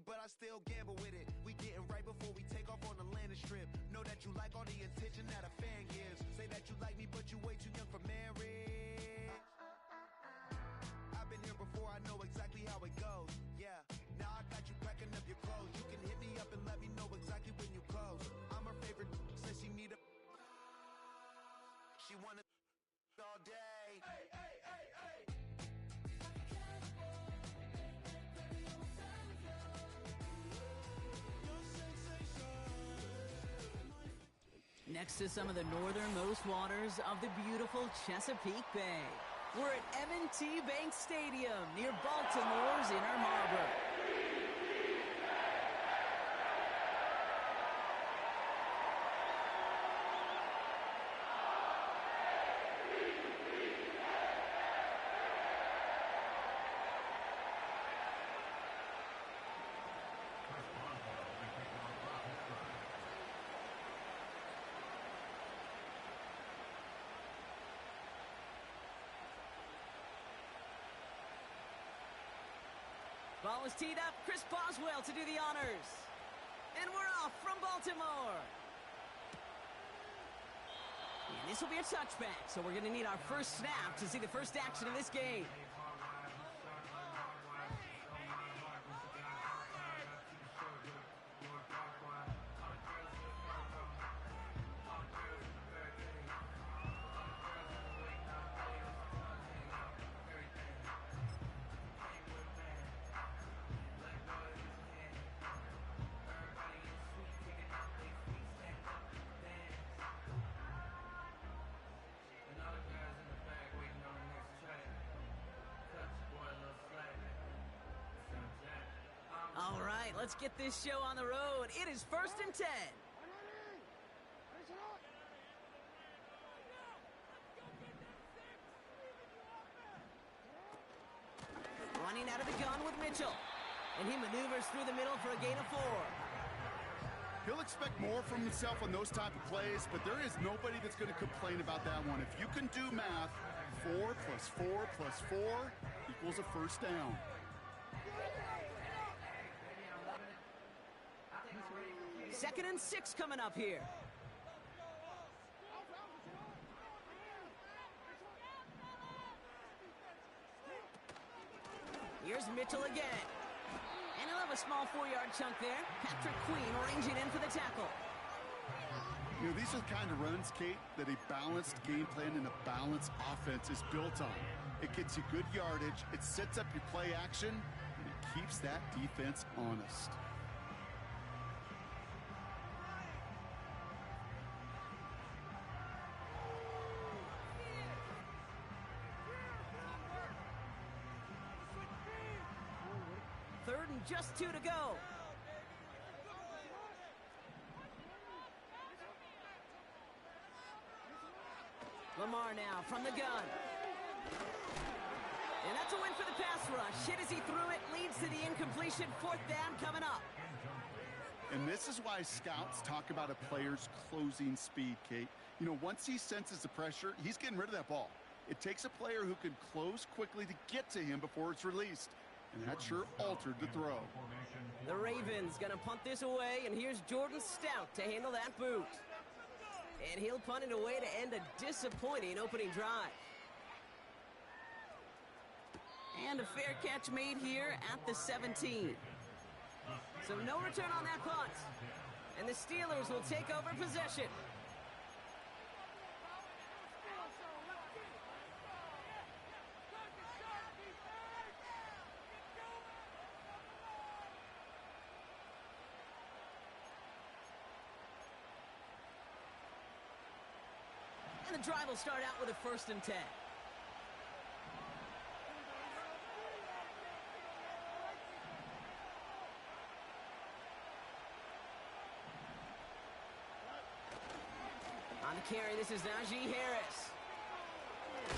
but I still gamble with it. We getting right before we take off on the landing strip. Know that you like all the attention that a fan gives. Say that you like me, but you way too young for marriage. I've been here before, I know exactly how it goes. Yeah, now I got you packing up your clothes. You can hit me up and let me know exactly when you close. I'm her favorite, says she need a... She wanna all day. Hey, hey, hey, hey. Next to some of the northernmost waters of the beautiful Chesapeake Bay, we're at M&T Bank Stadium near Baltimore's Inner Harbor. Ball is teed up, Chris Boswell to do the honors. And we're off from Baltimore. And this will be a touchback, so we're going to need our first snap to see the first action of this game. All right, let's get this show on the road. It is 1st and 10. Running out of the gun with Mitchell. And he maneuvers through the middle for a gain of 4. He'll expect more from himself on those type of plays, but there is nobody that's going to complain about that one. If you can do math, 4 plus 4 plus 4 equals a first down. Second and 6 coming up here. Here's Mitchell again. And he'll have a small 4-yard chunk there. Patrick Queen ranging in for the tackle. You know, these are the kind of runs, Kate, that a balanced game plan and a balanced offense is built on. It gets you good yardage, it sets up your play action, and it keeps that defense honest. Third and just 2 to go. Lamar now from the gun. And that's a win for the pass rush. Hit as he threw it, leads to the incompletion. 4th down coming up. And this is why scouts talk about a player's closing speed, Kate. You know, once he senses the pressure, he's getting rid of that ball. It takes a player who can close quickly to get to him before it's released. And that sure altered the throw. The Ravens gonna punt this away, and here's Jordan Stout to handle that boot. And he'll punt it away to end a disappointing opening drive. And a fair catch made here at the 17. So no return on that punt. And the Steelers will take over possession. And the drive will start out with a 1st and 10. On the carry, this is Najee Harris.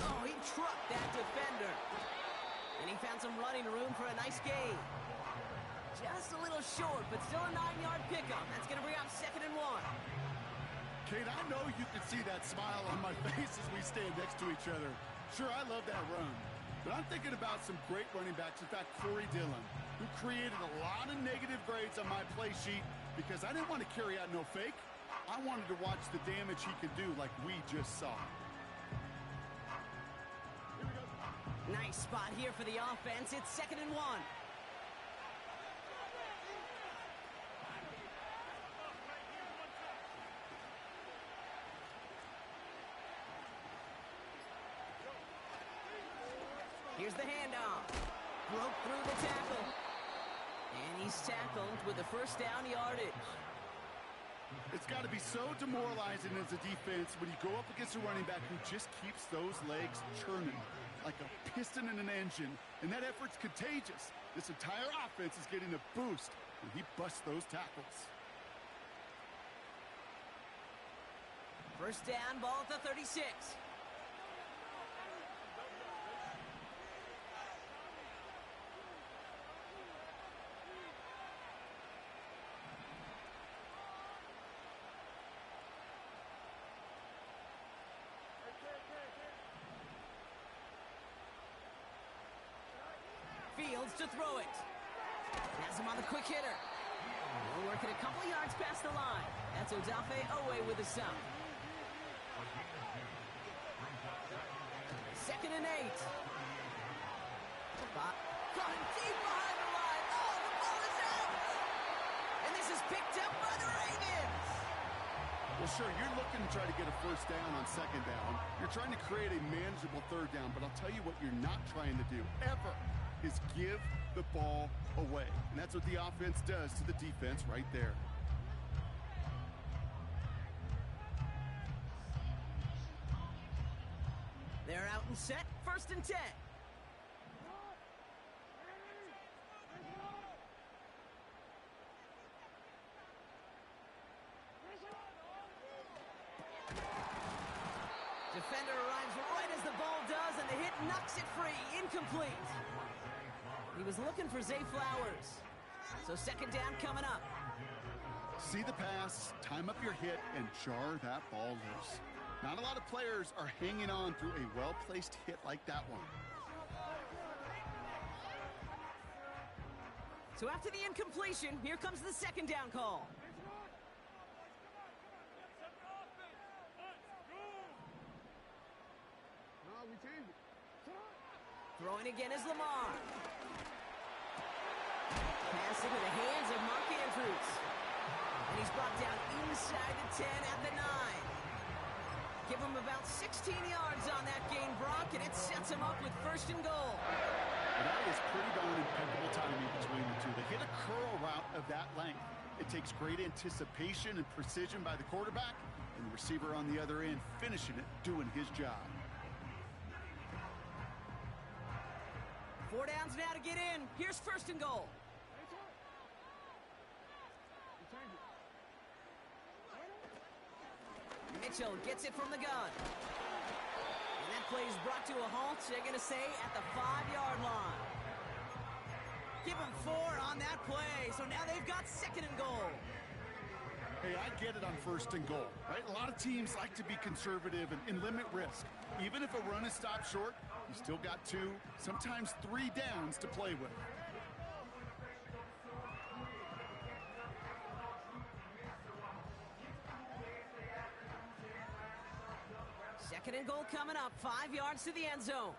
Oh, he trucked that defender. And he found some running room for a nice gain. Just a little short, but still a 9-yard pickup. That's going to bring up 2nd and 1. Kate, I know you can see that smile on my face as we stand next to each other. Sure, I love that run. But I'm thinking about some great running backs. In fact, Corey Dillon. who created a lot of negative grades on my play sheet because I didn't want to carry out no fake. I wanted to watch the damage he could do like we just saw. Nice spot here for the offense. It's 2nd and 1. Here's the handoff. Broke through the tackle. And he's tackled with the first down yardage. It's got to be so demoralizing as a defense when you go up against a running back who just keeps those legs churning like a piston in an engine, and that effort's contagious. This entire offense is getting a boost when he busts those tackles. First down, ball at the 36. Fields to throw it. Has him on the quick hitter. We're working a couple yards past the line. That's Odafe Oweh with a stop. 2nd and 8. Caught him deep behind the line. Oh, the ball is out. And this is picked up by the Ravens. Well, sure, you're looking to try to get a first down on 2nd down. You're trying to create a manageable 3rd down, but I'll tell you what you're not trying to do, ever, is give the ball away. And that's what the offense does to the defense right there. They're out and set. 1st and 10. Defender arrives right as the ball does, and the hit knocks it free. Incomplete. He was looking for Zay Flowers. So 2nd down coming up. See the pass, time up your hit, and jar that ball loose. Not a lot of players are hanging on through a well-placed hit like that one. So after the incompletion, here comes the 2nd down call. Throwing again is Lamar. Pass into the hands of Mark Andrews. And he's brought down inside the 10 at the 9. Give him about 16 yards on that gain, Brock, and it sets him up with 1st and goal. And that is pretty darn impeccable timing between the two. They hit a curl route of that length. It takes great anticipation and precision by the quarterback, and the receiver on the other end finishing it, doing his job. 4 downs now to get in. Here's 1st and goal. Mitchell gets it from the gun. And that play is brought to a halt, they're going to say, at the 5-yard line. Give him 4 on that play, so now they've got 2nd and goal. Hey, I get it on 1st and goal, right? A lot of teams like to be conservative and limit risk. Even if a run is stopped short, you still got 2, sometimes 3 downs to play with. Second and goal coming up, 5 yards to the end zone.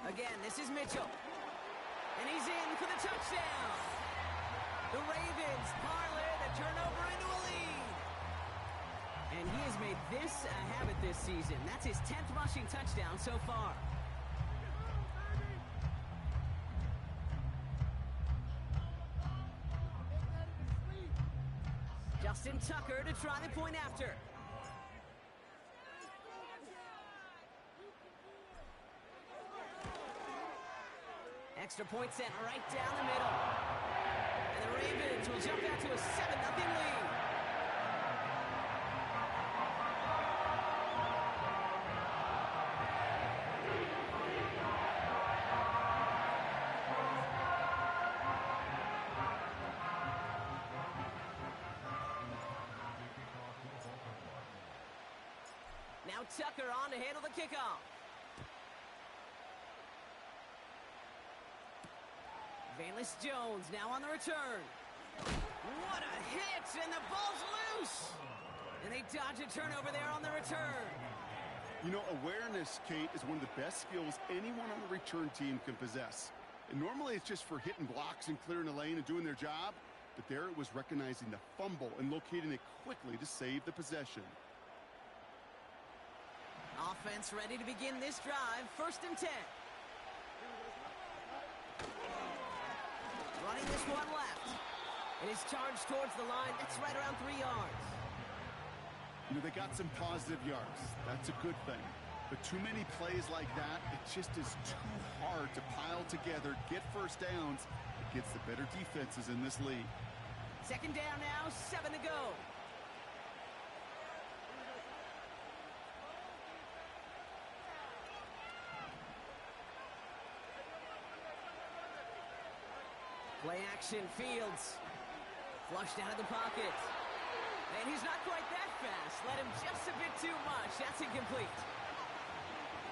Again, this is Mitchell. And he's in for the touchdown. The Ravens parlay the turnover into a lead. And he has made this a habit this season. That's his 10th rushing touchdown so far. Justin Tucker to try the point after. Extra point sent right down the middle. And the Ravens will jump out to a 7-0 lead. Now Tucker on to handle the kickoff. Valus Jones now on the return. What a hit, and the ball's loose. And they dodge a turnover there on the return. You know, awareness, Kate, is one of the best skills anyone on the return team can possess. And normally it's just for hitting blocks and clearing the lane and doing their job. But there it was recognizing the fumble and locating it quickly to save the possession. Offense ready to begin this drive. 1st and 10. Running this one left. And his charge towards the line. That's right around 3 yards. You know, they got some positive yards. That's a good thing. But too many plays like that, it just is too hard to pile together, get first downs. It gets the better defenses in this league. 2nd down now, 7 to go. Play action, Fields. Flushed out of the pocket. And he's not quite that fast. Let him just a bit too much. That's incomplete.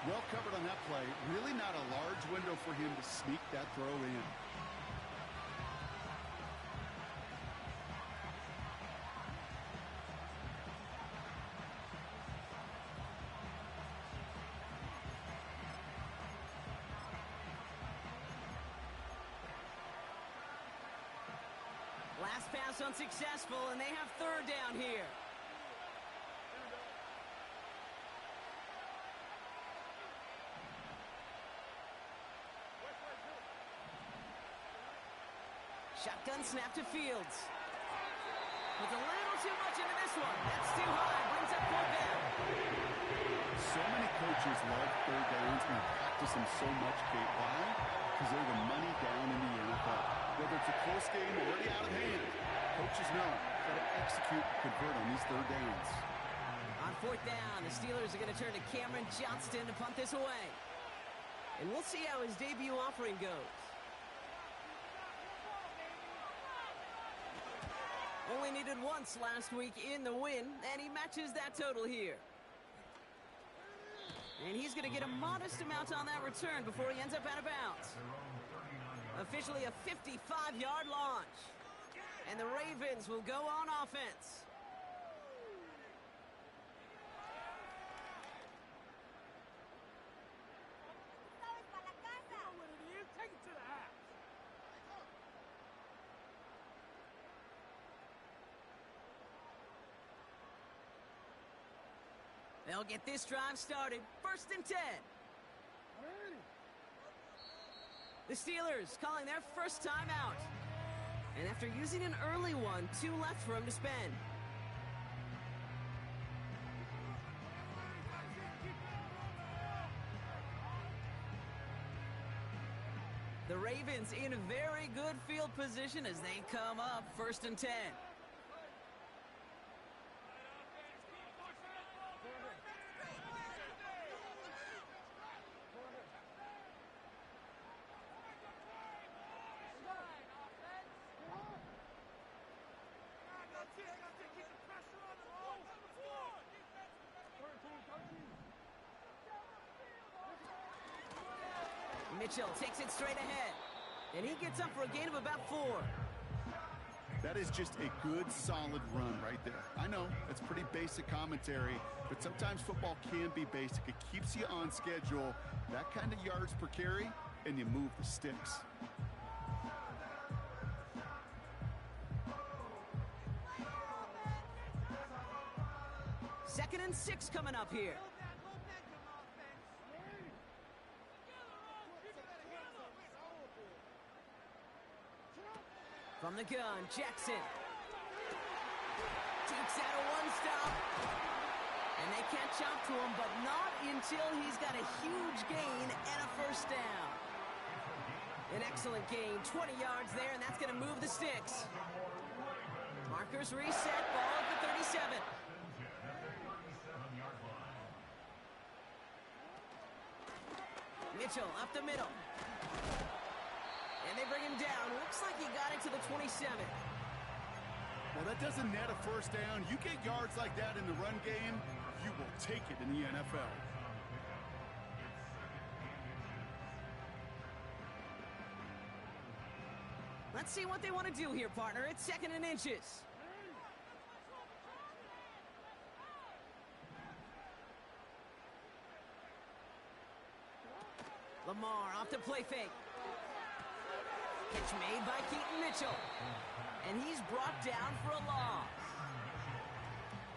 Well covered on that play. Really not a large window for him to sneak that throw in. Last pass unsuccessful, and they have 3rd down here. Shotgun snap to Fields. Puts a little too much into this one. That's too high. Brings up 4th down. So many coaches love 3rd downs and practice them so much, Kate. Why? Because they're the money down in the NFL. Whether it's a close game or already out of hand, coaches know how to execute and convert on these 3rd downs. On 4th down, the Steelers are going to turn to Cameron Johnston to punt this away. And we'll see how his debut offering goes. Only needed once last week in the win, and he matches that total here. And he's going to get a modest amount on that return before he ends up out of bounds. Officially a 55-yard launch. And the Ravens will go on offense. They'll get this drive started. 1st and 10. The Steelers calling their first time out. And after using an early one, 2 left for him to spend. The Ravens in a very good field position as they come up. 1st and 10. Mitchell takes it straight ahead. And he gets up for a gain of about 4. That is just a good, solid run right there. I know, it's pretty basic commentary, but sometimes football can be basic. It keeps you on schedule, that kind of yards per carry, and you move the sticks. Second and 6 coming up here. From the gun, Jackson. Takes out a one-stop. And they catch up to him, but not until he's got a huge gain and a 1st down. An excellent gain, 20 yards there, and that's going to move the sticks. Markers reset, ball at the 37. Mitchell up the middle. And they bring him down. Looks like he got it to the 27. Well, that doesn't net a 1st down. You get yards like that in the run game, you will take it in the NFL. Let's see what they want to do here, partner. It's 2nd and inches. Lamar off to play fake. Catch made by Keaton Mitchell. And he's brought down for a loss.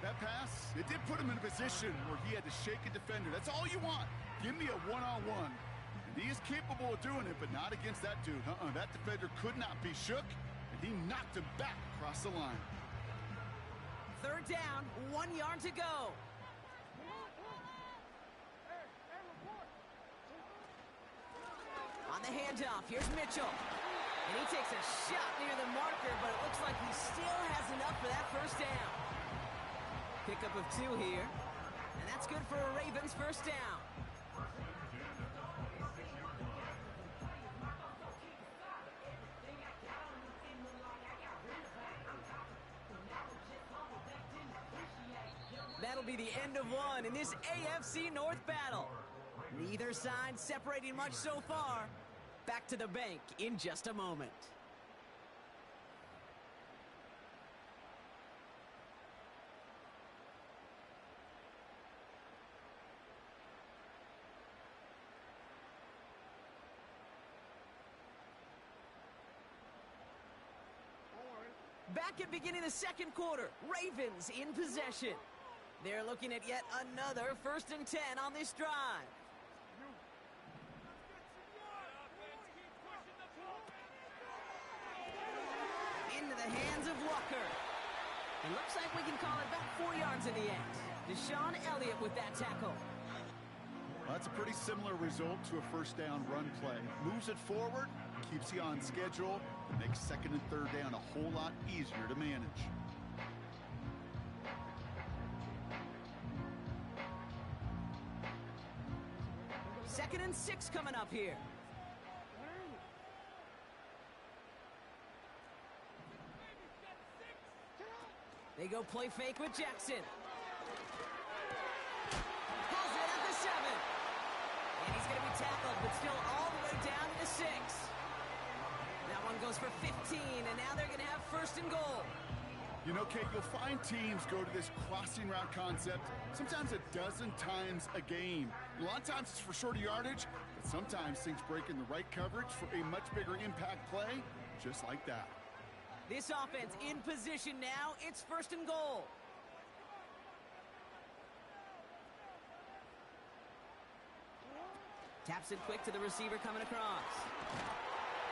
That pass, it did put him in a position where he had to shake a defender. That's all you want. Give me a one-on-one. And he is capable of doing it, but not against that dude. That defender could not be shook, and he knocked him back across the line. 3rd down, 1 yard to go. On the handoff, here's Mitchell. And he takes a shot near the marker, but it looks like he still has enough for that 1st down. Pickup of 2 here. And that's good for a Ravens 1st down. That'll be the end of one in this AFC North battle. Neither side separating much so far. Back to the bank in just a moment. Back at beginning of the 2nd quarter, Ravens in possession. They're looking at yet another 1st and 10 on this drive. Into the hands of Walker. It looks like we can call it back 4 yards in the end. Deshaun Elliott with that tackle. Well, that's a pretty similar result to a 1st down run play. Moves it forward, keeps you on schedule, and makes 2nd and 3rd down a whole lot easier to manage. Second and 6 coming up here. They go play fake with Jackson. Pulls it at the 7. And he's going to be tackled, but still all the way down to the 6. That one goes for 15, and now they're going to have 1st and goal. You know, Kate, you'll find teams go to this crossing route concept sometimes a dozen times a game. A lot of times it's for shorter yardage, but sometimes things break in the right coverage for a much bigger impact play, just like that. This offense in position now. It's 1st and goal. Taps it quick to the receiver coming across.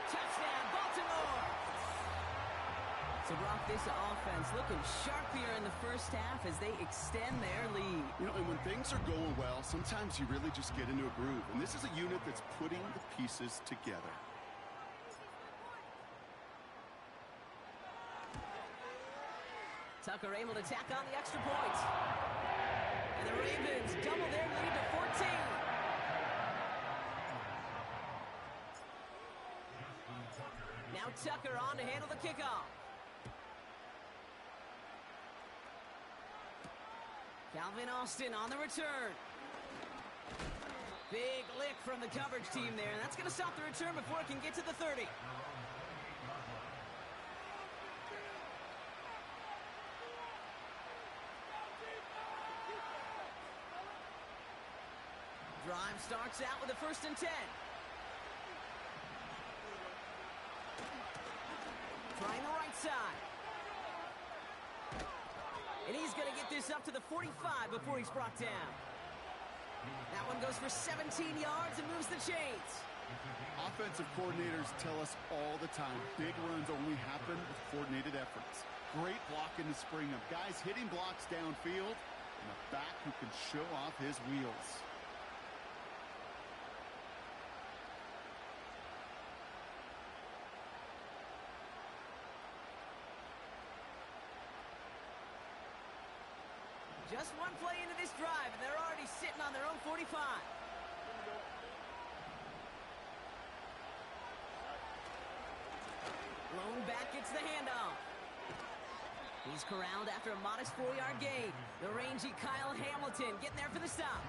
Touchdown, Baltimore! So, Brock, this offense looking sharp here in the 1st half as they extend their lead. You know, and when things are going well, sometimes you really just get into a groove. And this is a unit that's putting the pieces together. Tucker able to tack on the extra point. And the Ravens double their lead to 14. Now Tucker on to handle the kickoff. Calvin Austin on the return. Big lick from the coverage team there. And that's going to stop the return before it can get to the 30. Drive starts out with a 1st and 10. Trying the right side. And he's going to get this up to the 45 before he's brought down. That one goes for 17 yards and moves the chains. Offensive coordinators tell us all the time, big runs only happen with coordinated efforts. Great blocking to spring them. Guys hitting blocks downfield, and a back who can show off his wheels. Just one play into this drive, and they're already sitting on their own 45. Lone back gets the handoff. He's corralled after a modest 4-yard gain. The rangy Kyle Hamilton getting there for the stop.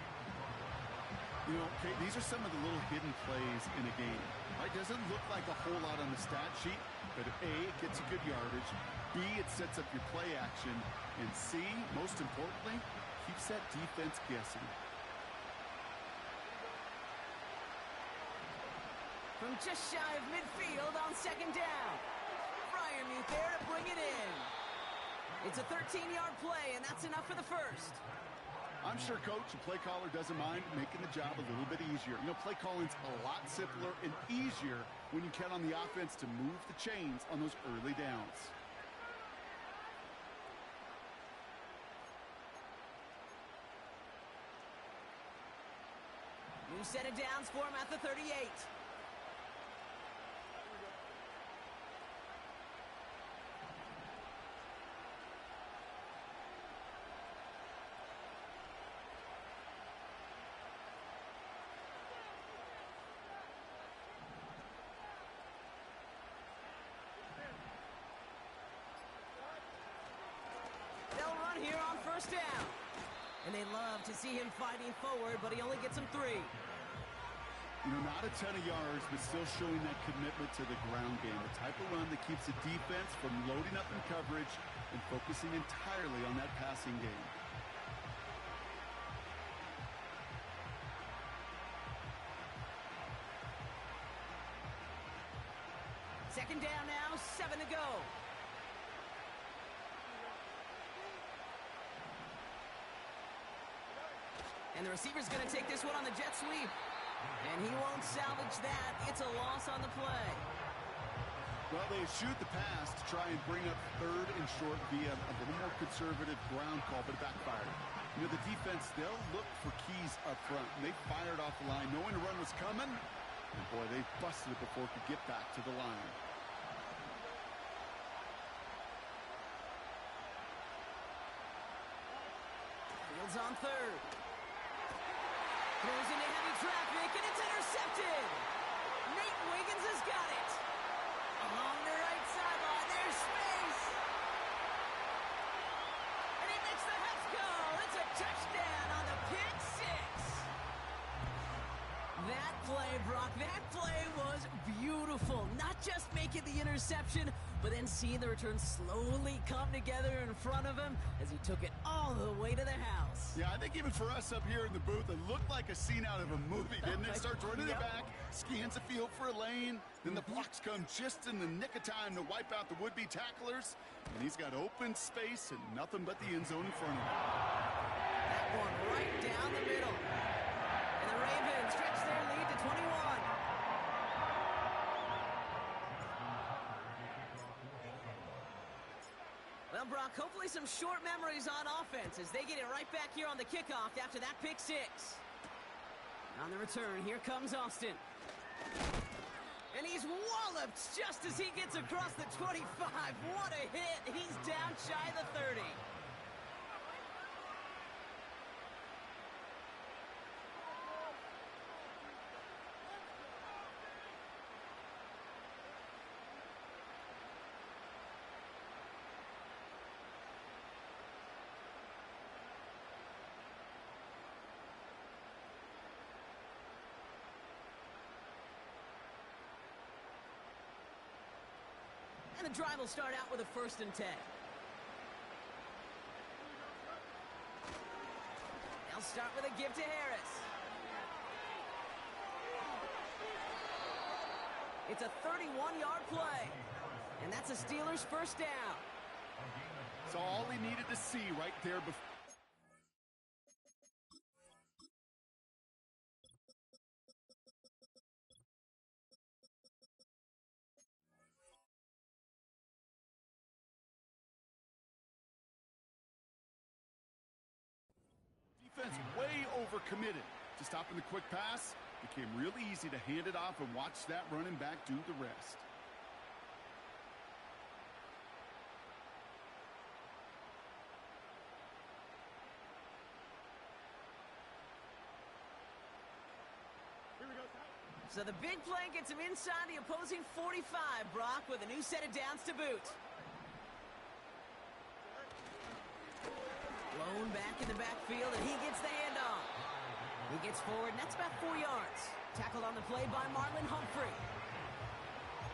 You know, Kate, these are some of the little hidden plays in a game. Right? Doesn't look like a whole lot on the stat sheet, but A, it gets you good yardage. B, it sets up your play action. And C, most importantly, keeps that defense guessing. From just shy of midfield on second down. Freiermuth there to bring it in. It's a 13-yard play, and that's enough for the first. I'm sure coach and play caller doesn't mind making the job a little bit easier. You know, play calling's a lot simpler and easier when you count on the offense to move the chains on those early downs. New set of downs for him at the 38. Here on first down. And they love to see him fighting forward, but he only gets them 3. You know, not a ton of yards, but still showing that commitment to the ground game. The type of run that keeps the defense from loading up in coverage and focusing entirely on that passing game. Second down now, 7 to go. And the receiver's going to take this one on the jet sweep. And he won't salvage that. It's a loss on the play. Well, they shoot the pass to try and bring up third and short via a little more conservative ground call, but it backfired. You know, the defense, they'll look for keys up front. And they fired off the line knowing the run was coming. And boy, they busted it before it could get back to the line. Fields on third. Throws into heavy traffic, and it's intercepted. Nate Wiggins has got it. Along the right sideline, there's space. And he makes the Hets go. It's a touchdown on the pick six. That play, Brock, that play was beautiful. Not just making the interception, but then seeing the return slowly come together in front of him as he took it all the way to the house. Yeah, I think even for us up here in the booth, it looked like a scene out of a movie, didn't it? Starts running the back, scans the field for a lane, then the blocks come just in the nick of time to wipe out the would-be tacklers, and he's got open space and nothing but the end zone in front of him. That one right down the middle. And the Ravens stretch their lead to 21. Well, Brock, hopefully some short memories on offense as they get it right back here on the kickoff after that pick six. On the return, here comes Austin. And he's walloped just as he gets across the 25. What a hit. He's down shy of the 30. And the drive will start out with a 1st and 10. They'll start with a give to Harris. It's a 31-yard play. And that's a Steelers first down. It's all he needed to see right there before. Defense way overcommitted to stopping the quick pass. Became real easy to hand it off and watch that running back do the rest. So the big play gets him inside the opposing 45, Brock, with a new set of downs to boot. Blown back in the backfield, and he gets the handoff. He gets forward, and that's about 4 yards. Tackled on the play by Marlon Humphrey.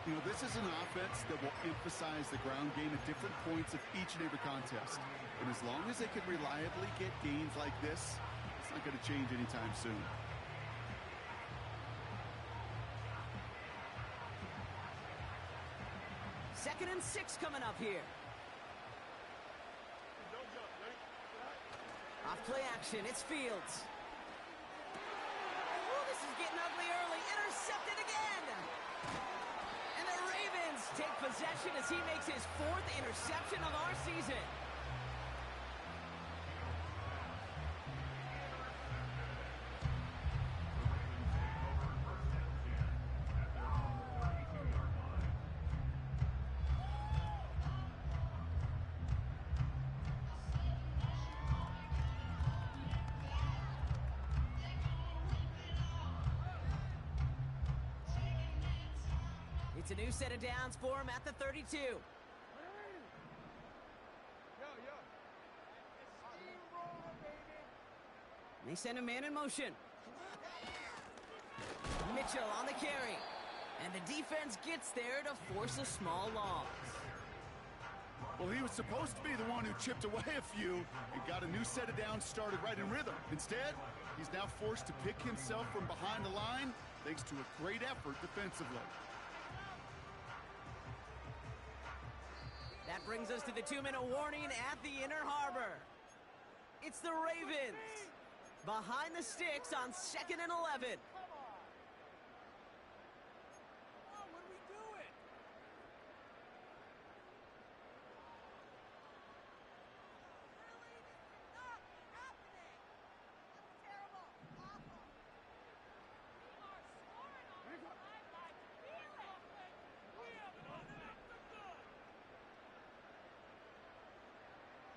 You know, this is an offense that will emphasize the ground game at different points of each and every contest. And as long as they can reliably get gains like this, it's not going to change anytime soon. Second and 6 coming up here. Off play action, it's Fields. Oh, this is getting ugly early. Intercepted again. And the Ravens take possession as he makes his 4th interception of our season. It's a new set of downs for him at the 32. They send a man in motion. Mitchell on the carry. And the defense gets there to force a small loss. Well, he was supposed to be the one who chipped away a few and got a new set of downs started right in rhythm. Instead, he's now forced to pick himself from behind the line thanks to a great effort defensively. That brings us to the 2-minute warning at the Inner Harbor. It's the Ravens behind the sticks on 2nd and 11.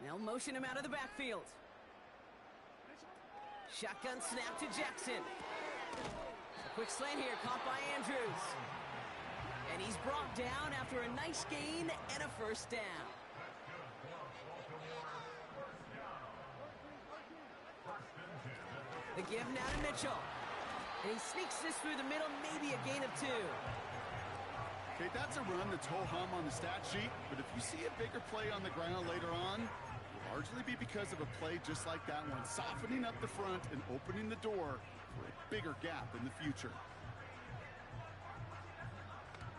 They'll motion him out of the backfield. Shotgun snap to Jackson. A quick slant here, caught by Andrews. And he's brought down after a nice gain and a first down. The give now to Mitchell. And he sneaks this through the middle, maybe a gain of 2. Okay, that's a run that's ho-hum on the stat sheet, but if you see a bigger play on the ground later on, it'll largely be because of a play just like that one, softening up the front and opening the door for a bigger gap in the future.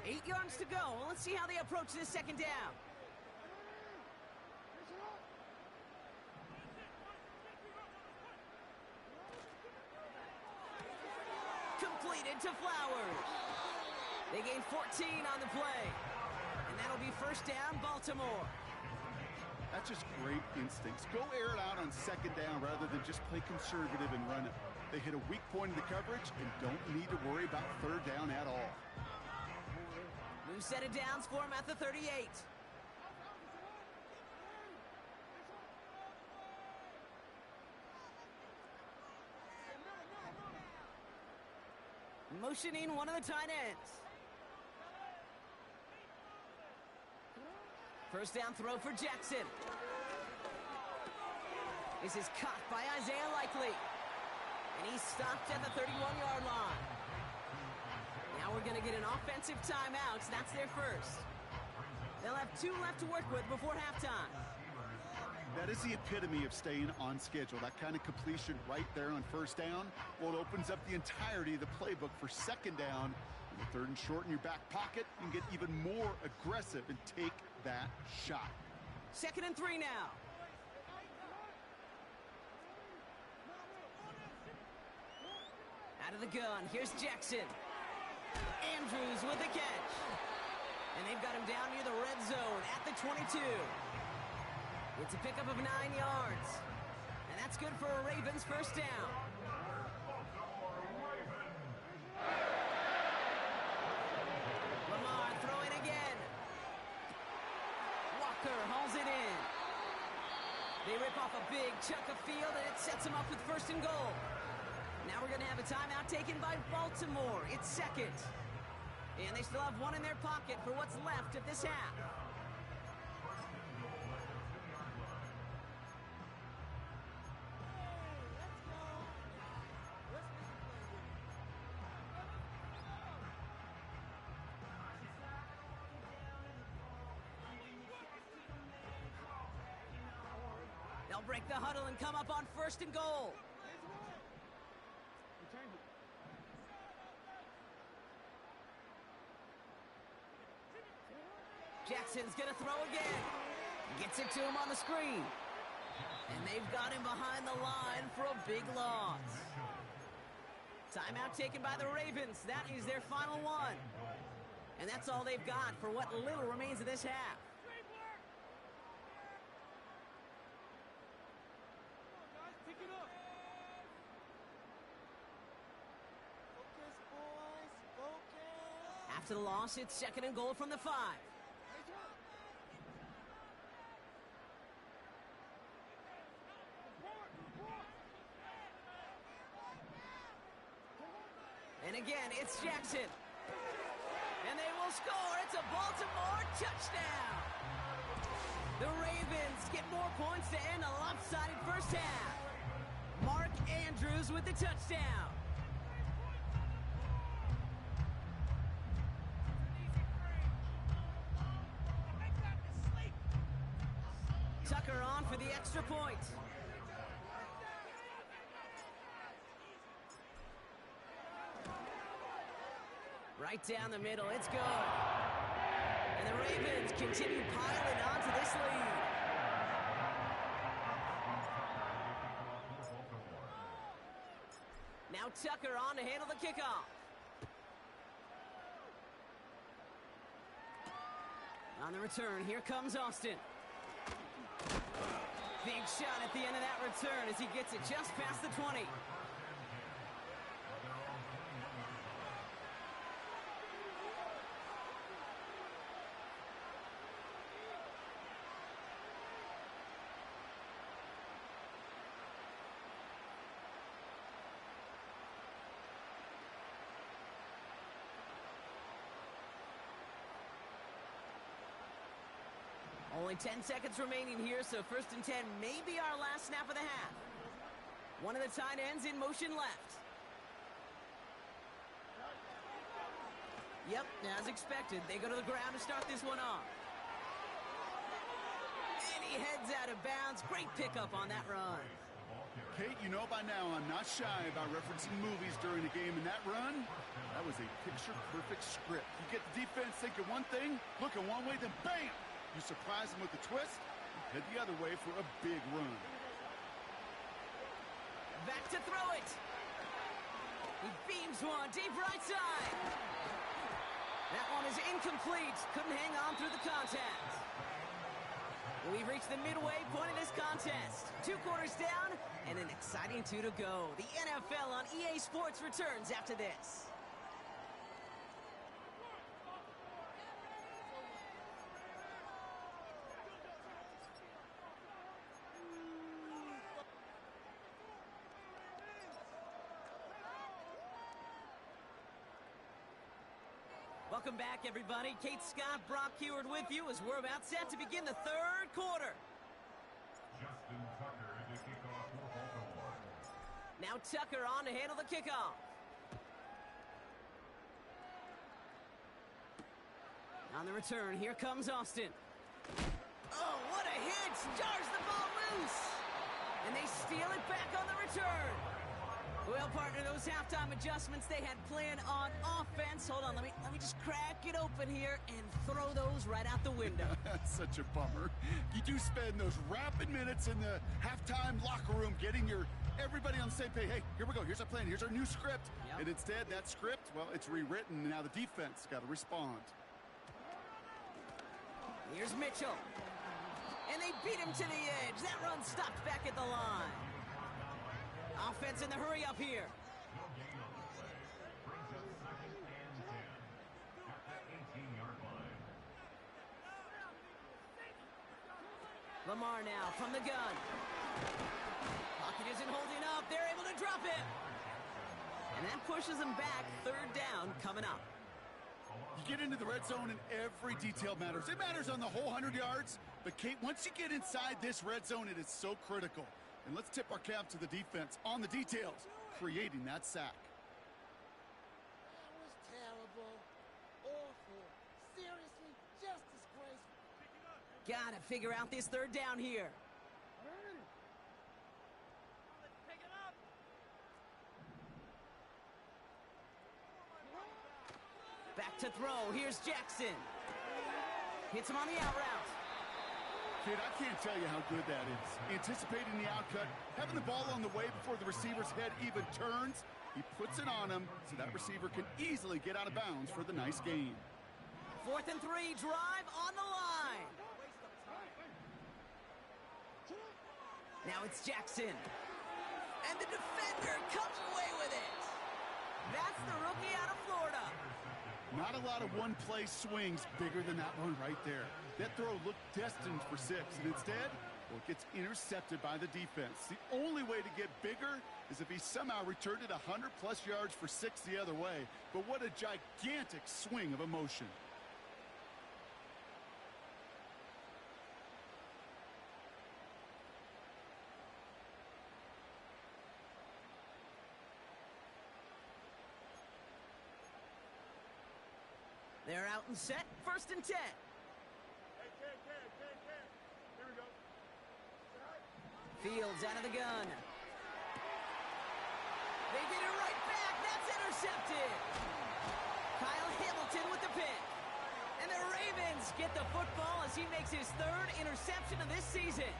8 yards to go. Let's see how they approach this second down. Completed to Flowers. They gain 14 on the play. And that'll be first down, Baltimore. That's just great instincts. Go air it out on second down rather than just play conservative and run it. They hit a weak point in the coverage and don't need to worry about third down at all. New set of downs for him at the 38. Motioning one of the tight ends. First down throw for Jackson. This is caught by Isaiah Likely. And he's stopped at the 31-yard line. Now we're going to get an offensive timeout. That's their first. They'll have 2 left to work with before halftime. That is the epitome of staying on schedule. That kind of completion right there on first down. Well, it opens up the entirety of the playbook for second down. And the third and short in your back pocket, you can get even more aggressive and take that shot. 2nd and 3 now. Out of the gun, here's Jackson. Andrews with the catch. And they've got him down near the red zone at the 22. It's a pickup of 9 yards. And that's good for a Ravens first down. Lamar throwing again. Walker hauls it in. They rip off a big chunk of field, and it sets them up with first and goal. Now we're going to have a timeout taken by Baltimore. It's second. And they still have 1 in their pocket for what's left of this half. break the huddle and come up on 1st and goal. Jackson's gonna throw again. Gets it to him on the screen. And they've got him behind the line for a big loss. Timeout taken by the Ravens. That is their final one. And that's all they've got for what little remains of this half. After the loss, it's 2nd and goal from the 5. And again, it's Jackson. And they will score. It's a Baltimore touchdown. The Ravens get more points to end a lopsided first half. Mark Andrews with the touchdown. Tucker on for the extra point. Right down the middle, it's good. And the Ravens continue piling onto this lead. Now Tucker on to handle the kickoff. On the return, here comes Austin. Big shot at the end of that return as he gets it just past the 20. Only 10 seconds remaining here, so 1st and 10 may be our last snap of the half. One of the tight ends in motion left. Yep, as expected, they go to the ground to start this one off. And he heads out of bounds. Great pickup on that run. Kate, you know by now I'm not shy about referencing movies during a game, and that run, that was a picture-perfect script. You get the defense thinking one thing, looking one way, then bam! You surprise them with a twist, head the other way for a big run. Back to throw it. He beams one deep right side. That one is incomplete. Couldn't hang on through the contact. We've reached the midway point of this contest. 2 quarters down and an exciting 2 to go. The NFL on EA Sports returns after this. Welcome back, everybody. Kate Scott, Brock Huard with you as we're about set to begin the 3rd quarter. Justin Tucker to kick off for Baltimore. Now Tucker on to handle the kickoff. On the return, here comes Austin. Oh, what a hit! Jars the ball loose! And they steal it back on the return. Well, partner, those halftime adjustments they had planned on offense. Hold on, let me just crack it open here and throw those right out the window. Such a bummer. You do spend those rapid minutes in the halftime locker room getting everybody on the same page. Hey, here we go. Here's our plan. Here's our new script. Yep. And instead, that script, well, it's rewritten. Now the defense got to respond. Here's Mitchell. And they beat him to the edge. That run stopped back at the line. Offense in the hurry up here. No gain on the play. Brings up 2nd and 10 at the 18-yard line. Lamar now from the gun. Pocket isn't holding up. They're able to drop it. And that pushes them back. 3rd down coming up. You get into the red zone and every detail matters. It matters on the whole 100 yards. But, Kate, once you get inside this red zone, it is so critical. And let's tip our cap to the defense on the details, creating that sack. That was terrible. Awful. Seriously, just disgraceful. Gotta figure out this 3rd down here. to throw. Here's Jackson. Hits him on the out route. Kid, I can't tell you how good that is. Anticipating the outcut, having the ball on the way before the receiver's head even turns. He puts it on him so that receiver can easily get out of bounds for the nice gain. 4th and 3, drive on the line. Now it's Jackson. And the defender comes away with it. That's the rookie out of Florida. Not a lot of one-play swings bigger than that one right there. That throw looked destined for 6, and instead, well, it gets intercepted by the defense. The only way to get bigger is if he somehow returned it 100-plus yards for 6 the other way. But what a gigantic swing of emotion. They're out and set. 1st and 10. Here we go. Fields out of the gun. They get it right back. That's intercepted. Kyle Hamilton with the pick. And the Ravens get the football as he makes his 3rd interception of this season.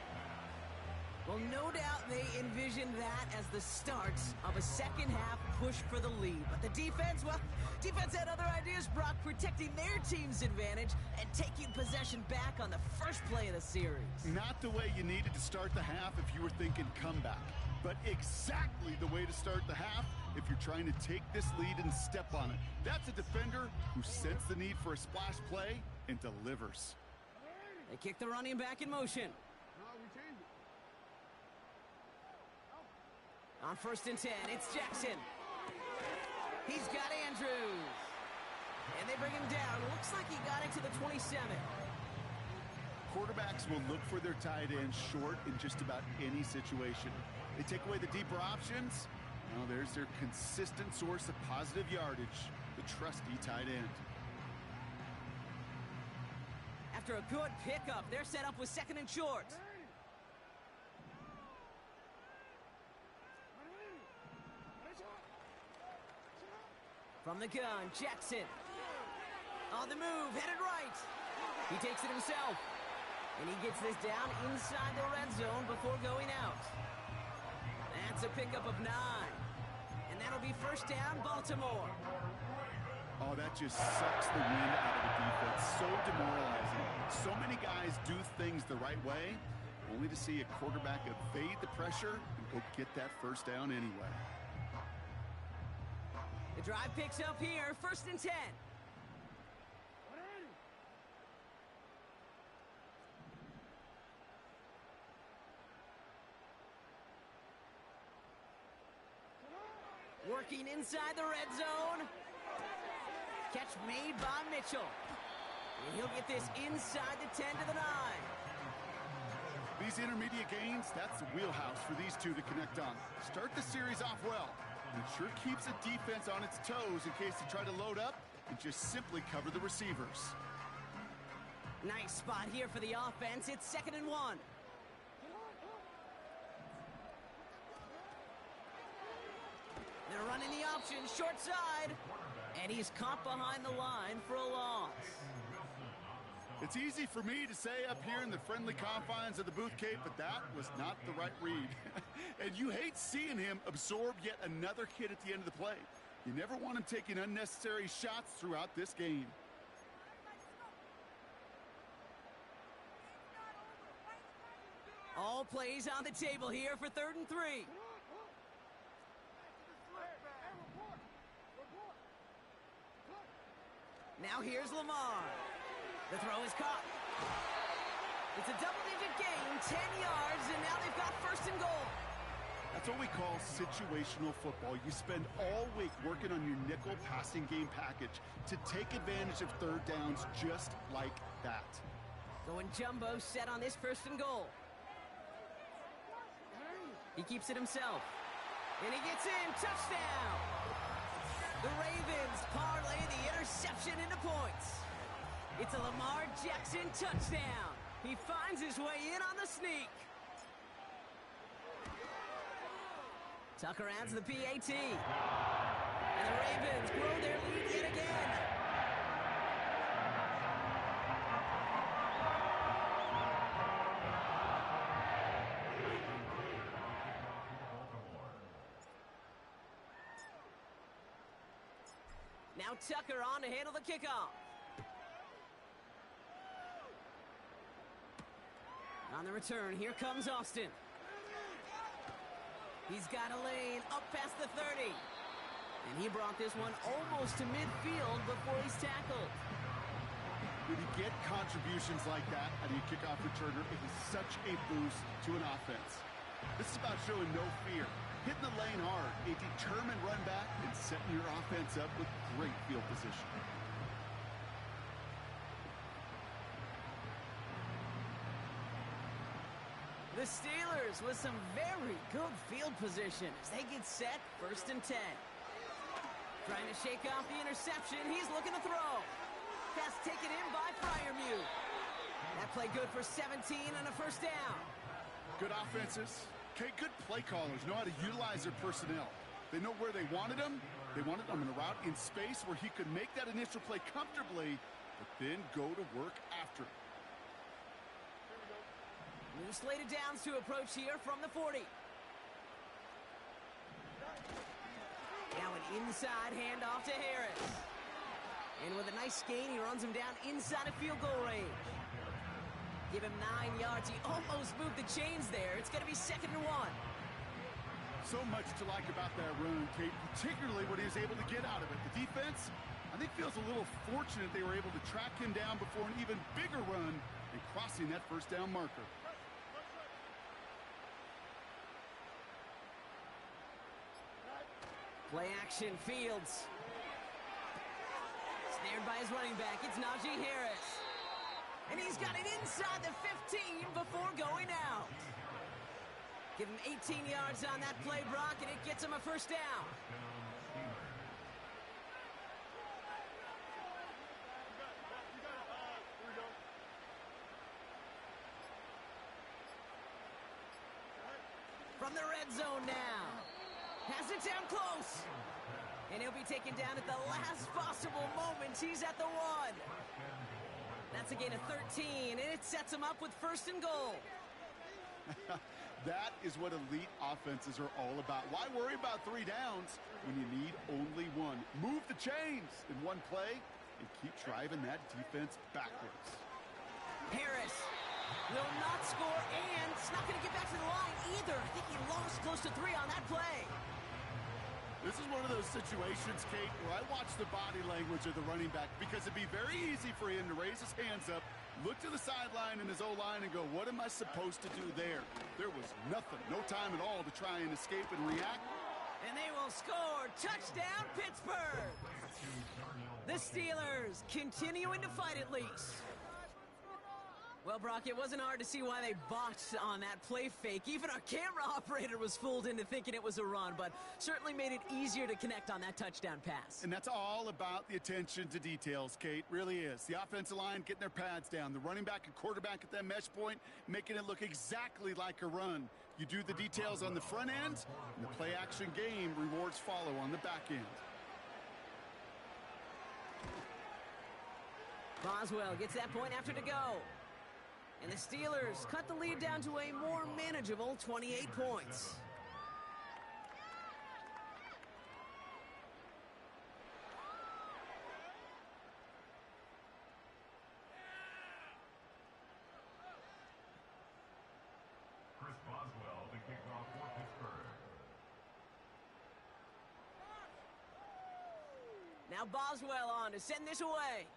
Well, no doubt they envisioned that as the start of a second-half push for the lead. But the defense, well, defense had other ideas, Brock, protecting their team's advantage and taking possession back on the first play of the series. Not the way you needed to start the half if you were thinking comeback, but exactly the way to start the half if you're trying to take this lead and step on it. That's a defender who sensed the need for a splash play and delivers. They kick the running back in motion. On 1st and 10, it's Jackson. He's got Andrews. And they bring him down. Looks like he got it to the 27. Quarterbacks will look for their tight end short in just about any situation. They take away the deeper options. Now there's their consistent source of positive yardage, the trusty tight end. After a good pickup, they're set up with 2nd and short. From the gun, Jackson. On the move, headed right. He takes it himself. And he gets this down inside the red zone before going out. That's a pickup of 9. And that'll be 1st down, Baltimore. Oh, that just sucks the wind out of the defense. So demoralizing. So many guys do things the right way, only to see a quarterback evade the pressure and go get that 1st down anyway. The drive picks up here, 1st and 10. Working inside the red zone. Catch made by Mitchell. And he'll get this inside the 10 to the 9. These intermediate gains, that's the wheelhouse for these two to connect on. Start the series off well. It sure keeps the defense on its toes in case they try to load up and just simply cover the receivers. Nice spot here for the offense. It's 2nd and 1. They're running the option, short side. And he's caught behind the line for a loss. It's easy for me to say up here in the friendly confines of the Booth Cape, but that was not the right read. And you hate seeing him absorb yet another hit at the end of the play. You never want him taking unnecessary shots throughout this game. All plays on the table here for 3rd and 3. Now here's Lamar. The throw is caught. It's a double-digit gain, 10 yards, and now they've got 1st and goal. That's what we call situational football. You spend all week working on your nickel passing game package to take advantage of 3rd downs just like that. Going jumbo set on this 1st and goal. He keeps it himself. And he gets in. Touchdown! The Ravens parlay the interception into points. It's a Lamar Jackson touchdown. He finds his way in on the sneak. Tucker adds the PAT. And the Ravens grow their lead yet again. 4th Now Tucker on to handle the kickoff. On the return, here comes Austin. He's got a lane up past the 30. And he brought this one almost to midfield before he's tackled. When you get contributions like that out of your kickoff returner, it is such a boost to an offense. This is about showing no fear, hitting the lane hard, a determined run back, and setting your offense up with great field position. The Steelers with some very good field position as they get set, 1st and 10. Trying to shake off the interception. He's looking to throw. Pass taken in by Freiermuth. That play good for 17 and a 1st down. Good offenses. Okay, good play callers know how to utilize their personnel. They know where they wanted them. They wanted them in a route in space where he could make that initial play comfortably, but then go to work after it. New slated downs to approach here from the 40. Now an inside handoff to Harris. And with a nice gain, he runs him down inside of field goal range. Give him 9 yards. He almost moved the chains there. It's going to be 2nd and 1. So much to like about that run, Kate, particularly what he was able to get out of it. The defense, I think, feels a little fortunate they were able to track him down before an even bigger run and crossing that 1st down marker. Play action, Fields. Snared by his running back, it's Najee Harris. And he's got it inside the 15 before going out. Give him 18 yards on that play, Brock, and it gets him a 1st down. From the red zone now. Has it down close. And he'll be taken down at the last possible moment. He's at the 1. That's a gain of 13, and it sets him up with 1st and goal. That is what elite offenses are all about. Why worry about 3 downs when you need only 1? Move the chains in one play and keep driving that defense backwards. Harris will not score, and it's not going to get back to the line either. I think he lost close to 3 on that play. This is one of those situations, Kate, where I watch the body language of the running back because it'd be very easy for him to raise his hands up, look to the sideline and his O-line and go, what am I supposed to do there? There was nothing, no time at all to try and escape and react. And they will score. Touchdown, Pittsburgh. The Steelers continuing to fight at least. Well, Brock, it wasn't hard to see why they botched on that play fake. Even our camera operator was fooled into thinking it was a run, but certainly made it easier to connect on that touchdown pass. And that's all about the attention to details, Kate. Really is. The offensive line getting their pads down. The running back and quarterback at that mesh point, making it look exactly like a run. You do the details on the front end, and the play-action game rewards follow on the back end. Boswell gets that point after to go. And the Steelers cut the lead down to a more manageable 28 points. Chris Boswell to kick off for Pittsburgh. Now Boswell on to send this away.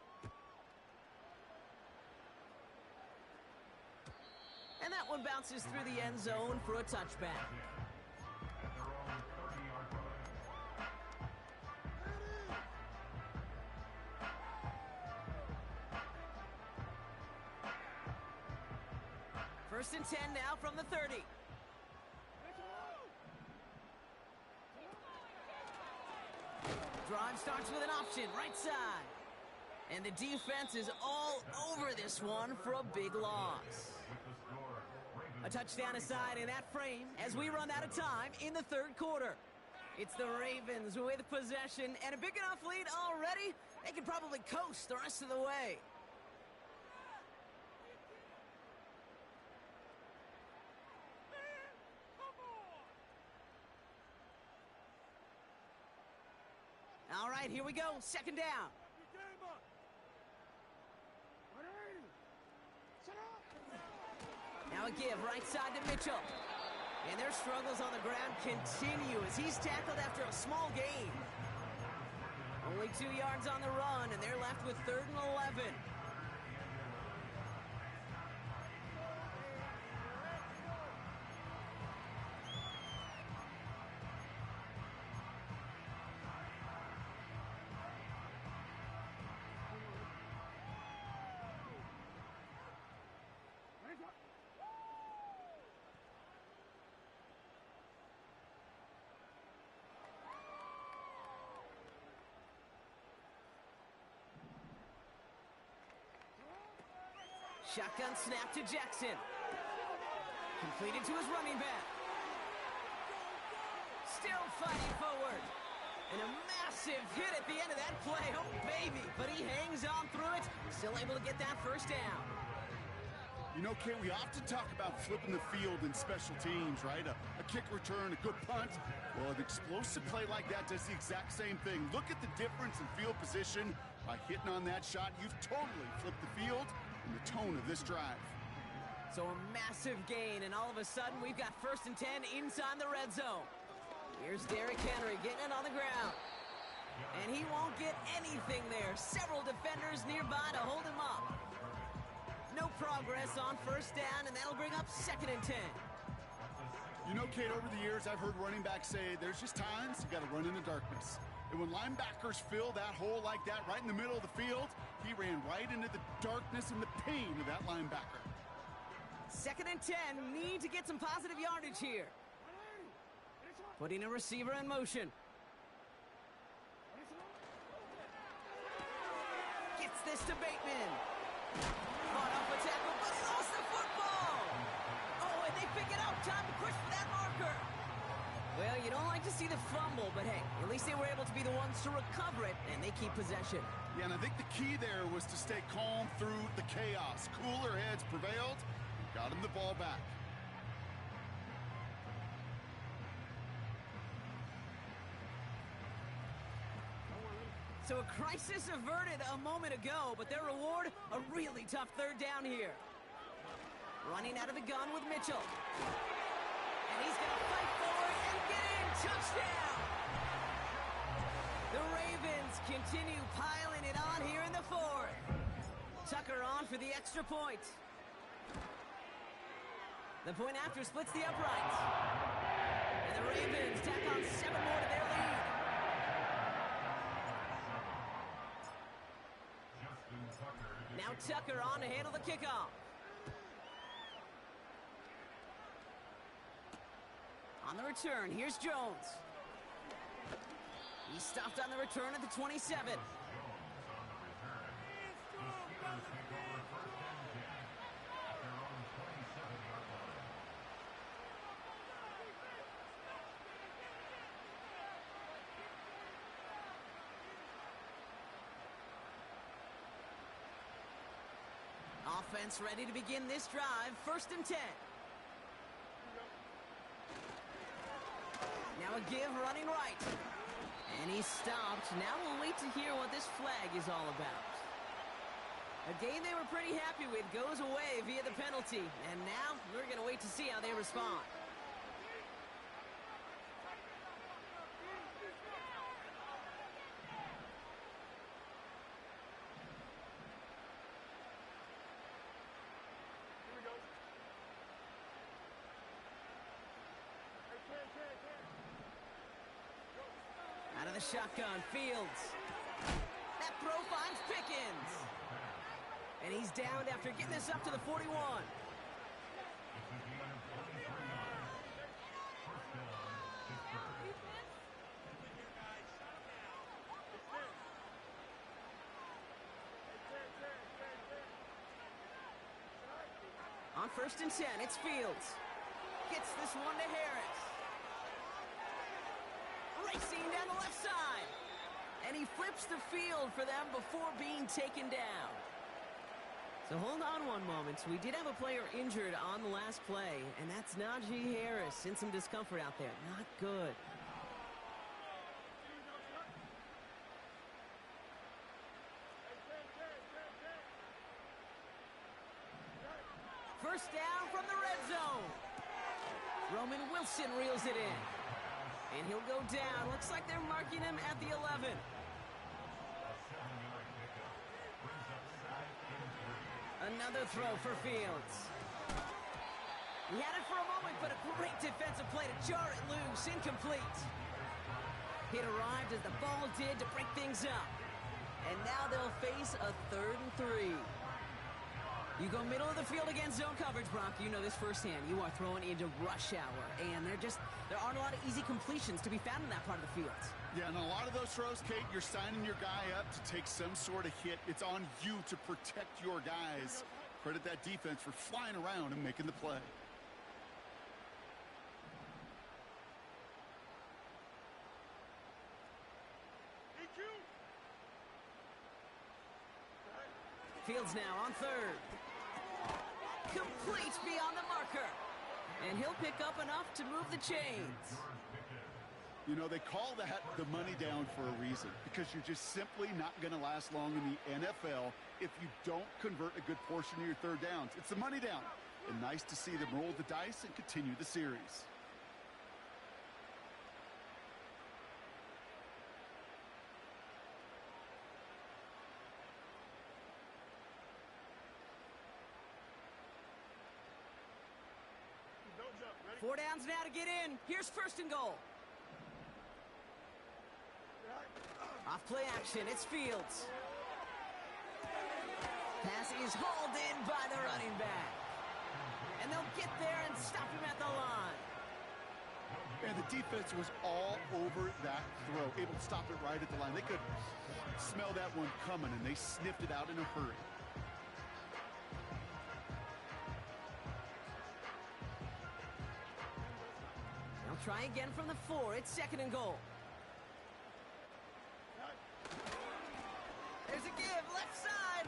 And that one bounces through the end zone for a touchback. At their own 30-yard line. 1st and 10 now from the 30. Drive starts with an option, right side. And the defense is all over this one for a big loss. A touchdown aside in that frame as we run out of time in the 3rd quarter. It's the Ravens with possession and a big enough lead already. They can probably coast the rest of the way. All right, here we go. Second down. Now a give right side to Mitchell. And their struggles on the ground continue as he's tackled after a small gain. Only 2 yards on the run, and they're left with 3rd and 11. Shotgun snap to Jackson. Completed to his running back. Still fighting forward. And a massive hit at the end of that play. Oh, baby. But he hangs on through it. Still able to get that first down. You know, Kate, we often talk about flipping the field in special teams, right? A kick return, a good punt. Well, an explosive play like that does the exact same thing. Look at the difference in field position. By hitting on that shot, you've totally flipped the field and the tone of this drive. So a massive gain, and all of a sudden, we've got 1st and 10 inside the red zone. Here's Derrick Henry getting it on the ground. And he won't get anything there. Several defenders nearby to hold him up. No progress on 1st down, and that'll bring up 2nd and 10. You know, Kate, over the years, I've heard running backs say there's just times you got to run in the darkness. And when linebackers fill that hole like that right in the middle of the field, he ran right into the darkness and the pain of that linebacker. 2nd and 10, need to get some positive yardage here. Putting a receiver in motion. Gets this to Bateman. Caught off a tackle, but he lost the football. Oh, and they pick it up. Time to push for that marker. Well, you don't like to see the fumble, but hey, at least they were able to be the ones to recover it, and they keep possession. Yeah, and I think the key there was to stay calm through the chaos. Cooler heads prevailed, got him the ball back. So a crisis averted a moment ago, but their reward, a really tough 3rd down here. Running out of the gun with Mitchell. And he's going to fight forward and get in. Touchdown! The Ravens continue piling it on here in the 4th. Tucker on for the extra point. The point after splits the uprights. And the Ravens tack on 7 more to their lead. Now Tucker on to handle the kickoff. On the return, here's Jones. He stopped on the return at the 27. Offense ready to begin this drive. 1st and 10. Now a give running right. And he's stopped. Now we'll wait to hear what this flag is all about. A game they were pretty happy with goes away via the penalty. And now we're going to wait to see how they respond. Out of the shotgun, Fields. That throw finds Pickens. And he's downed after getting this up to the 41. On 1st and 10, it's Fields. Gets this one to Harris. Racing down the left side. And he flips the field for them before being taken down. So hold on one moment. We did have a player injured on the last play, and that's Najee Harris. In some discomfort out there. Not good. first down from the red zone. Roman Wilson reels it in. And he'll go down. Looks like they're marking him at the 11. Another throw for Fields. He had it for a moment, but a great defensive play to jar it loose. Incomplete. It arrived as the ball did to break things up. And now they'll face a 3rd and 3. You go middle of the field against zone coverage, Brock. You know this firsthand. You are throwing into rush hour. And there aren't a lot of easy completions to be found in that part of the field. Yeah, and a lot of those throws, Kate, you're signing your guy up to take some sort of hit. It's on you to protect your guys. Credit that defense for flying around and making the play. Fields now on 3rd. Complete beyond the marker. And he'll pick up enough to move the chains. You know, they call that the money down for a reason, because you're just simply not going to last long in the NFL if you don't convert a good portion of your 3rd downs. It's the money down. And nice to see them roll the dice and continue the series. Four downs now to get in. Here's 1st and goal. Off play action, it's Fields. Pass is hauled in by the running back. And they'll get there and stop him at the line. And the defense was all over that throw, able to stop it right at the line. They could smell that one coming, and they sniffed it out in a hurry. They'll try again from the 4. It's 2nd and goal. There's a give, left side.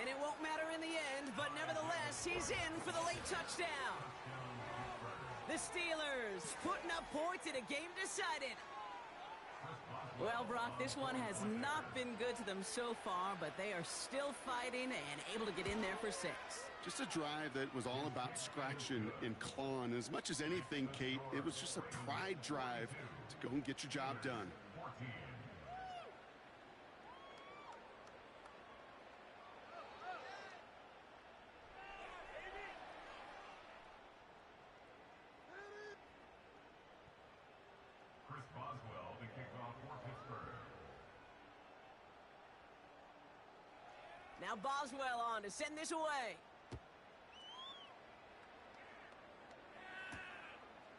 And it won't matter in the end, but nevertheless, he's in for the late touchdown. The Steelers putting up points in a game decided. Well, Brock, this one has not been good to them so far, but they are still fighting and able to get in there for 6. Just a drive that was all about scratching and clawing. As much as anything, Kate, it was just a pride drive to go and get your job done. Now Boswell on to send this away.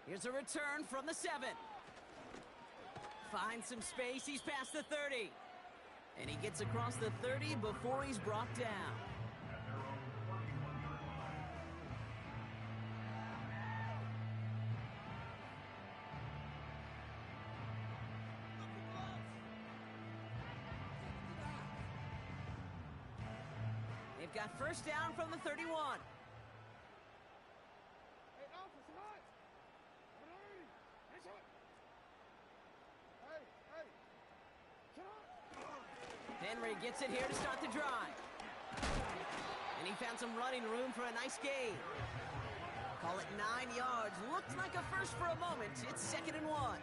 Here's a return from the 7. Finds some space, he's past the 30. And he gets across the 30 before he's brought down. They've got 1st down from the 31. Henry gets it here to start the drive. And he found some running room for a nice gain. Call it 9 yards. Looked like a first for a moment. It's 2nd and 1.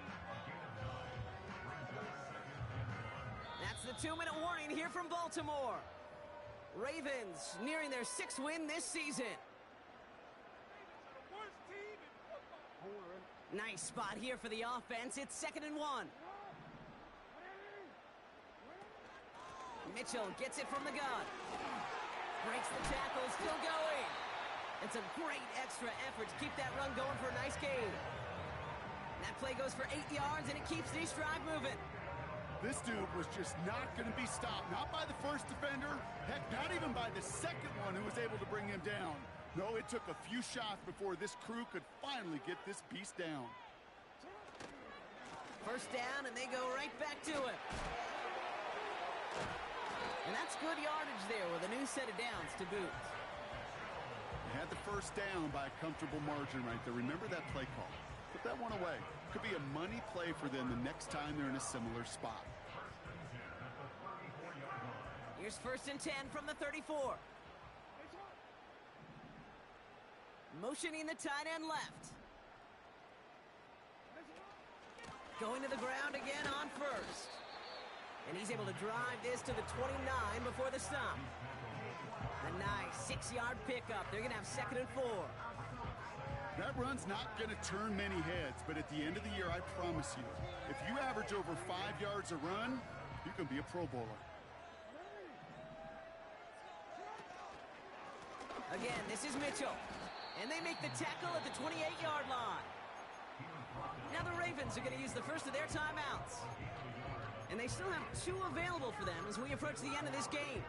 That's the 2-minute warning here from Baltimore. Ravens nearing their 6th win this season. Nice spot here for the offense. It's 2nd and 1. Mitchell gets it from the gun. Breaks the tackle, still going. It's a great extra effort to keep that run going for a nice gain. That play goes for 8 yards, and it keeps this drive moving. This dude was just not going to be stopped. Not by the first defender. Heck, not even by the second one who was able to bring him down. No, it took a few shots before this crew could finally get this beast down. 1st down, and they go right back to it. And that's good yardage there with a new set of downs to boot. They had the 1st down by a comfortable margin right there. Remember that play call. Put that one away. Could be a money play for them the next time they're in a similar spot. Here's 1st and 10 from the 34. Motioning the tight end left. Going to the ground again on first. And he's able to drive this to the 29 before the stop. A nice 6-yard pickup. They're going to have 2nd and 4. That run's not going to turn many heads, but at the end of the year, I promise you, if you average over 5 yards a run, you can be a Pro Bowler. Again, this is Mitchell. And they make the tackle at the 28-yard line. Now the Ravens are going to use the first of their timeouts. And they still have 2 available for them as we approach the end of this game.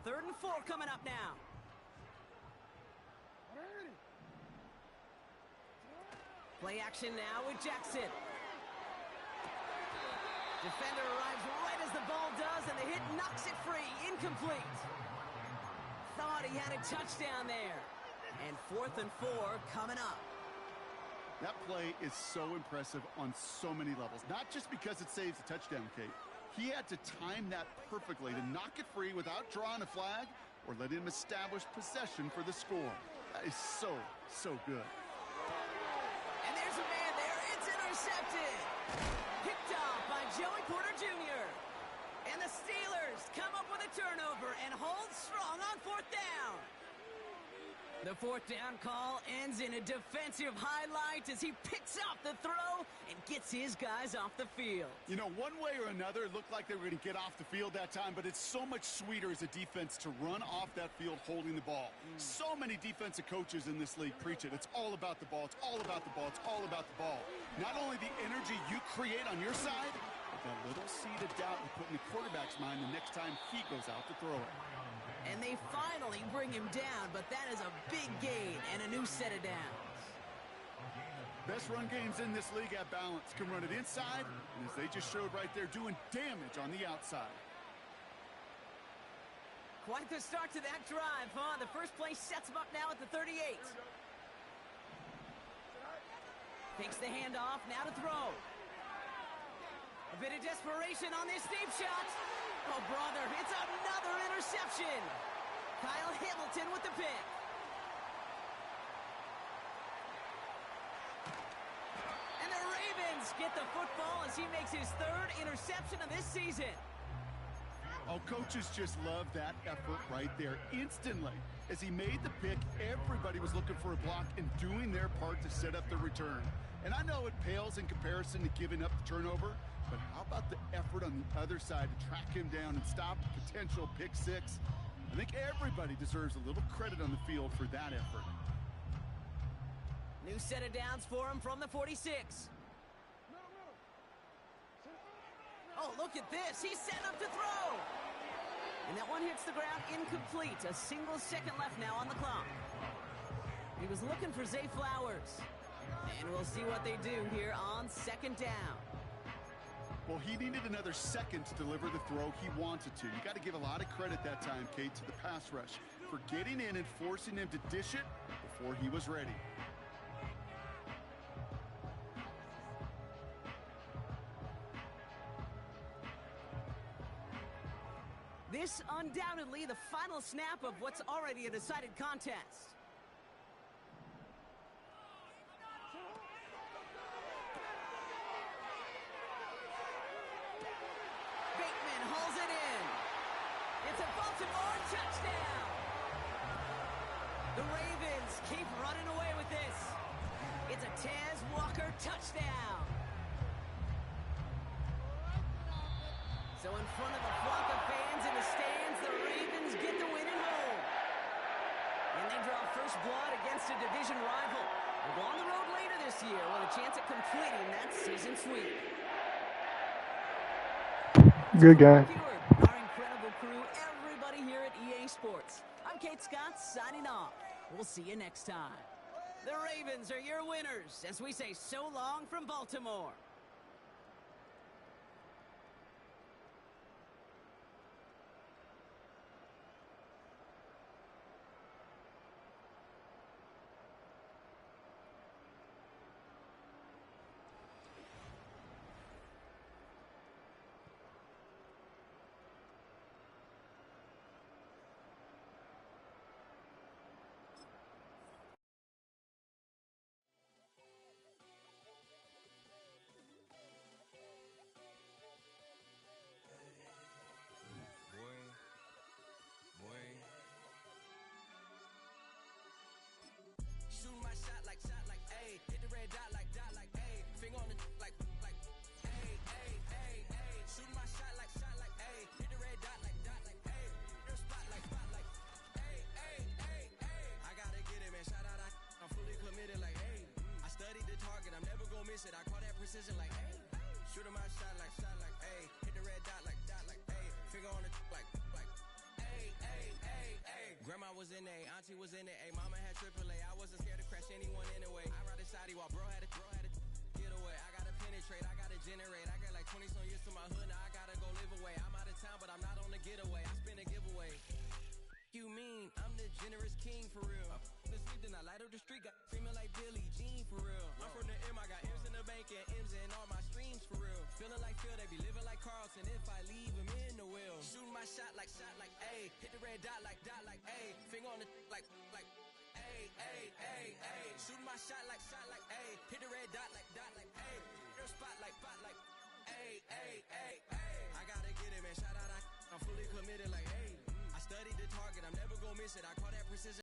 Third and 4 coming up now. Play action now with Jackson. Defender arrives right as the ball does, and the hit knocks it free. Incomplete. Thought he had a touchdown there. And 4th and 4 coming up. That play is so impressive on so many levels. Not just because it saves a touchdown, Kate. He had to time that perfectly to knock it free without drawing a flag or let him establish possession for the score. That is so, so good. And there's a man there. It's intercepted. Picked off by Joey Porter Jr. And the Steelers come up with a turnover and hold strong on 4th down. The 4th down call ends in a defensive highlight as he picks off the throw and gets his guys off the field. You know, one way or another, it looked like they were going to get off the field that time, but it's so much sweeter as a defense to run off that field holding the ball. So many defensive coaches in this league preach it. It's all about the ball. It's all about the ball. It's all about the ball. Not only the energy you create on your side, but that little seed of doubt you put in the quarterback's mind the next time he goes out to throw it. And they finally bring him down, but that is a big gain and a new set of downs. Best run games in this league at balance. Can run it inside, and as they just showed right there, doing damage on the outside. Quite the start to that drive, huh? The first play sets him up now at the 38. Takes the handoff, now to throw. A bit of desperation on this deep shot. Oh, brother, it's another interception. Kyle Hamilton with the pick. And the Ravens get the football as he makes his 3rd interception of this season. Oh, coaches just love that effort right there instantly. As he made the pick, everybody was looking for a block and doing their part to set up the return. And I know it pales in comparison to giving up the turnover, but how about the effort on the other side to track him down and stop a potential pick 6? I think everybody deserves a little credit on the field for that effort. New set of downs for him from the 46. Oh, look at this. He's set up to throw. And that one hits the ground incomplete. A single second left now on the clock. He was looking for Zay Flowers. And we'll see what they do here on 2nd down. Well, he needed another second to deliver the throw he wanted to. You got to give a lot of credit that time, Kate, to the pass rush for getting in and forcing him to dish it before he was ready. This undoubtedly the final snap of what's already a decided contest. Bateman hauls it in. It's a Baltimore touchdown. The Ravens keep running away with this. It's a Tez Walker touchdown. So in front of a flock of fans in the stands, the Ravens get the win at home. And they draw first blood against a division rival. They'll go on the road later this year with a chance at completing that season sweep. Good guy. Our incredible crew, everybody here at EA Sports. I'm Kate Scott signing off. We'll see you next time. The Ravens are your winners as we say so long from Baltimore. in A, auntie was in it, A, mama had AAA. I wasn't scared to crash anyone anyway. I ride a side while bro had a get away. I gotta penetrate, I gotta generate. I got like 20 some years to my hood, now I gotta go live away. I'm out of town, but I'm not on the getaway. I spin a giveaway. You mean I'm the generous king for real? The sleep, then I light up the street, got screaming like Billie Jean for real. I'm from the M, I got M's in the bank and M's in all my streams for real. Feeling like Phil, they be living like Carlson if I leave him in the wheel. Shooting my shot like A, hit the red dot like A, finger on the like A, A, A, A. Shooting my shot like A, hit the red dot like A, your spot like A, A, A, A. I gotta get it, man. Shout out, I'm fully committed like hey. I studied the target, I'm never gonna miss it. I call that precision.